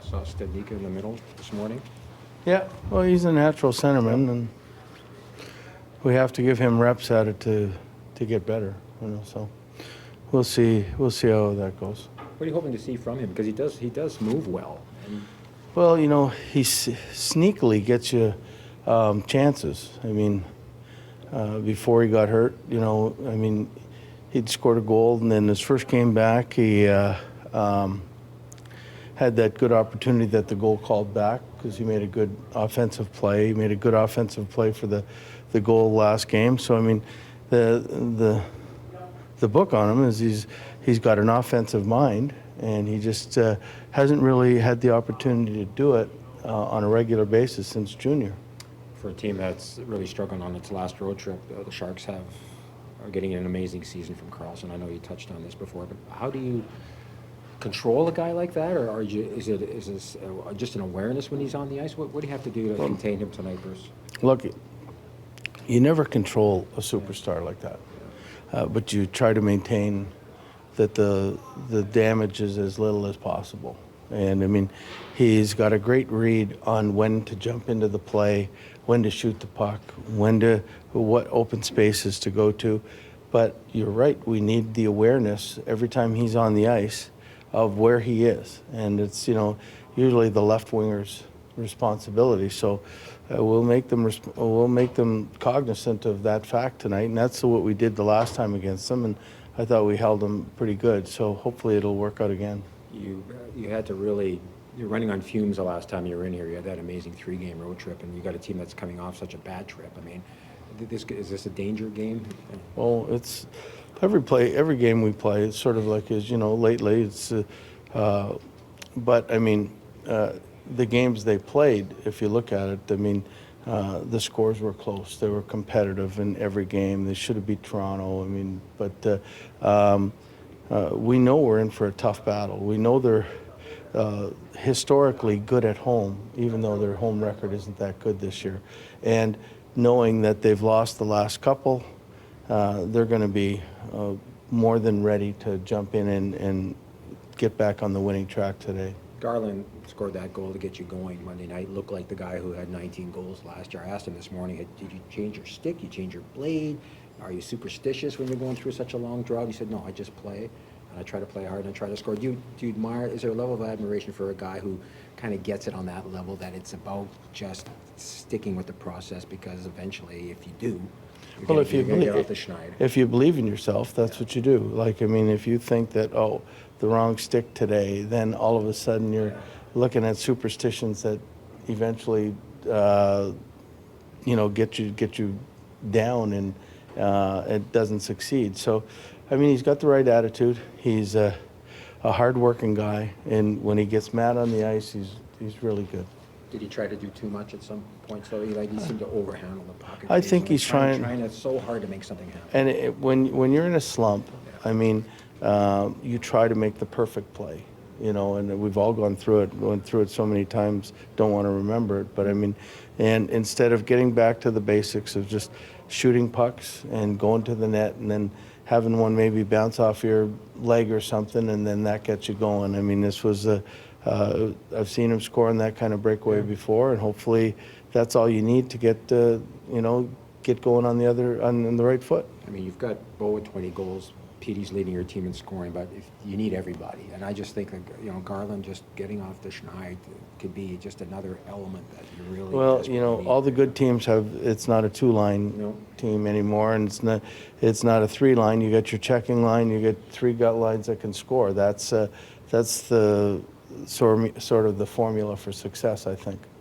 Saw Stadnika in the middle this morning. Yeah, well, he's a natural centerman, and we have to give him reps at it to get better. So we'll see how that goes. What are you hoping to see from him? Because he does move well. And Well, he sneakily gets you chances. I mean, before he got hurt, he'd scored a goal, and then his first game back, he had that good opportunity that the goal called back because he made a good offensive play. He made a good offensive play for the goal last game. So, I mean, the book on him is he's got an offensive mind, and he just hasn't really had the opportunity to do it on a regular basis since junior. for a team that's really struggling on its last road trip, the Sharks are getting an amazing season from Carlson. I know you touched on this before, but how do you control a guy like that, or is this just an awareness when he's on the ice? What do you have to do to contain him tonight, Bruce? Look, you never control a superstar like that, but you try to maintain that the damage is as little as possible. And I mean, he's got a great read on when to jump into the play, when to shoot the puck, what open spaces to go to. But you're right, we need the awareness every time he's on the ice of where he is. And it's, usually the left winger's responsibility. So we'll make them cognizant of that fact tonight. And that's what we did the last time against them. And I thought we held them pretty good. So hopefully it'll work out again. You had to really, you're running on fumes the last time you were in here. You had that amazing 3-game road trip, and you got a team that's coming off such a bad trip. I mean, is this a danger game? Well, it's every game we play. It's sort of like lately. It's, but I mean, the games they played. If you look at it, I mean, the scores were close. They were competitive in every game. They should have beat Toronto. I mean, but we know we're in for a tough battle. We know they're historically good at home, even though their home record isn't that good this year. And knowing that they've lost the last couple, they're going to be more than ready to jump in and get back on the winning track today. Garland scored that goal to get you going Monday night. Looked like the guy who had 19 goals last year. I asked him this morning, did you change your stick? You change your blade? Are you superstitious when you're going through such a long drought? He said, no, I just play, and I try to play hard, and I try to score. Do you admire, is there a level of admiration for a guy who kind of gets it on that level, that it's about just sticking with the process, because eventually, if you do, you're going to get off the schneid. If you believe in yourself, that's what you do. Like, I mean, if you think that, the wrong stick today, then all of a sudden you're looking at superstitions that eventually, get you down, and it doesn't succeed. So, I mean, he's got the right attitude. He's a hard-working guy, and when he gets mad on the ice, he's really good. Did he try to do too much at some point? So he seemed to overhandle the puck. I think he's trying so hard to make something happen. And when you're in a slump, I mean, you try to make the perfect play, and we've all gone through it so many times, don't want to remember it. But I mean, and instead of getting back to the basics of just shooting pucks and going to the net and then having one maybe bounce off your leg or something, and then that gets you going. I mean, this was I've seen him score on that kind of breakaway before, and hopefully that's all you need to get get going on the right foot. I mean, you've got Bo with 20 goals. Petey's leading your team in scoring, but you need everybody. And I just think that, Garland just getting off the schneid could be just another element that you really need. All the good teams it's not a 2-line team anymore, and it's not a 3-line. You got your checking line, you get 3 gut lines that can score. That's the sort of the formula for success, I think.